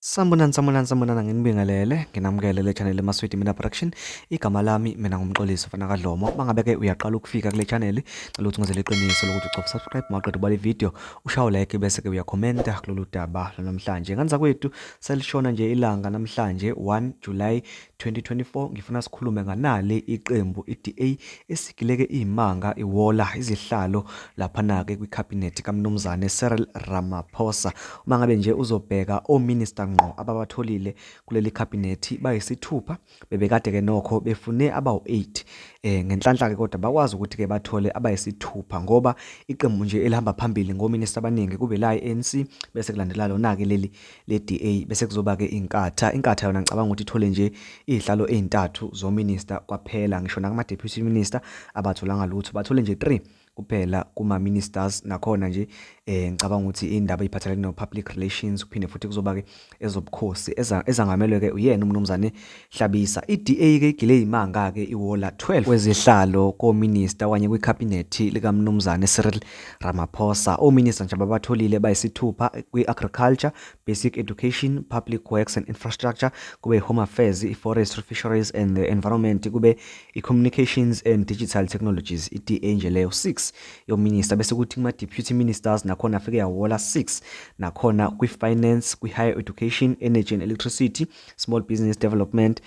Sanibonani nginibingelele nginamukele le channel eMaswidi Mina Production. Igama lami mina ngumxolisi Fana kaDlomo. Mangabe uyaqala ukufika kule channel, cela ukuthi ngizele iqiniso lokuthi ucofa subscribe maqedwe ubale video, ushaye like bese ke uyakhomenta kulolu daba namhlanje. Nganza kwethu selishona nje ilanga namhlanje 1 July 2024. Ngifuna sikhulume nganale iqembu iDA esigileke imanga iwola izihlalo lapha na ke kwicabinet kaMnumzane Cyril Ramaphosa. Mangabe nje uzobheka ominister ngqo ababatholile kuleli cabinet bayisithupha, bebekade ke nokho befune abawu8 ngenhlanhla ke kodwa bakwazi ukuthi ke bathole abayisithupha ngoba iqembu nje elihamba phambili ngominister abaningi kube la iANC bese kulandela lona ke leli leDA bese kuzoba ke inkatha yona ngicabanga ukuthi ithole nje izihlalo ezintathu zominister kwaphela, ngisho nakuma deputy minister abatholanga lutho, bathole nje 3 kuphela kuma ministers. Nakhona nje ngicabanga ukuthi indaba eziphathelene no public relations kuphinde futhi kuzoba ke ezobukhosi ezangamelwe ke uyena uMnumzane Hlabisa. iDA ke igile imanga ke iwola 12 wezihlalo ko-minister kanye kwicabinet lika Mnumzane Cyril Ramaphosa. Ominister nje abatholile bayisithupha kwi-agriculture, basic education, public works and infrastructure, kube home affairs, forestry, fisheries and the environment, kube communications and digital technologies. iDA nje leyo 6 yominister bese kuthi kuma deputy ministers nakhona afike yawola 6, nakhona kwi-finance, kwi-higher education, energy and electricity, small business development,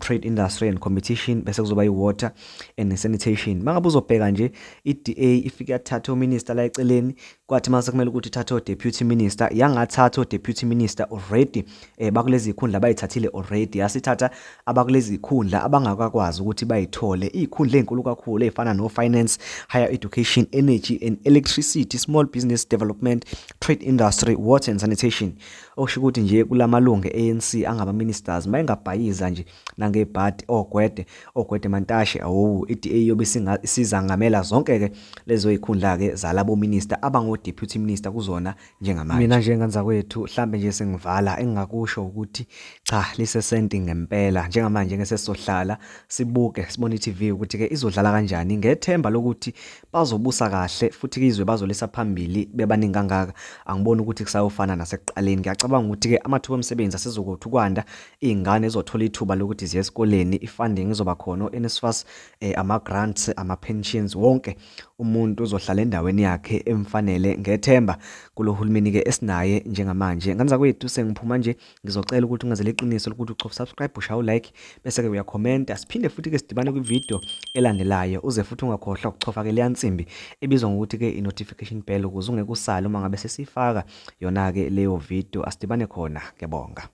trade industry and competition, bese kuzoba i-water and sanitation. Mangabe uzobheka nje iDA ifike yathatha ominister la eceleni, kwathi mase kumele ukuthi ithathe o-deputy minister, yangathatha o-deputy minister already bakulezi ikhundla bayithathile already, yasithatha abakulezi ikhundla abangakwazi ukuthi bayithole izikhundla ezinkulu kakhulu ezifana no finance, higher education, energy and electricity, small business development, trade industry, water and sanitation. Okusho ukuthi nje kulamalungu eANC angaba ministers mayengabhayiza nje nangebhadi ogwede Mantashe, iDA yobe sizangamela zonke ke lezo zikhundla ke zalabo minister abango deputy minister kuzona njengamanje. Mina nje nganza kwethu mhlambe nje sengivala engingakusho ukuthi cha lisesenti ngempela, njengamanje ngeke sesizohlala sibuke sibone iTV ukuthi ke izodlala kanjani, ngethemba lokuthi bazobusa kahle futhi izwe bazolisa phambili bebaningi kangaka. Angiboni ukuthi kusayofana nasekuqaleni. Ngiyacabanga ukuthi ke amathuba omsebenzi asizokuthi kwanda, izingane ezothola ithuba lokuthi ziye esikoleni, ifunding izoba khona, NSFAS, ama grants, ama pensions, wonke umuntu uzohlala endaweni yakhe emfanele. Ngethemba kulohulumeni ke esinaye njengamanje. Nganza kwethu sengiphuma nje ngizocela ukuthi ungazele iqiniso lokuthi ucofa subscribe, ushaye like bese ke uyakhomenta, siphinde futhi ke sidibane kwivideo elandelayo. Uze futhi ungakhohlwa ukucofa ke le nsimbi ebizwa ngokuthi ke i-notification bell ukuze ungeke usale uma ngabe sesifaka yona ke leyo video. Asidibane khona. Ngiyabonga.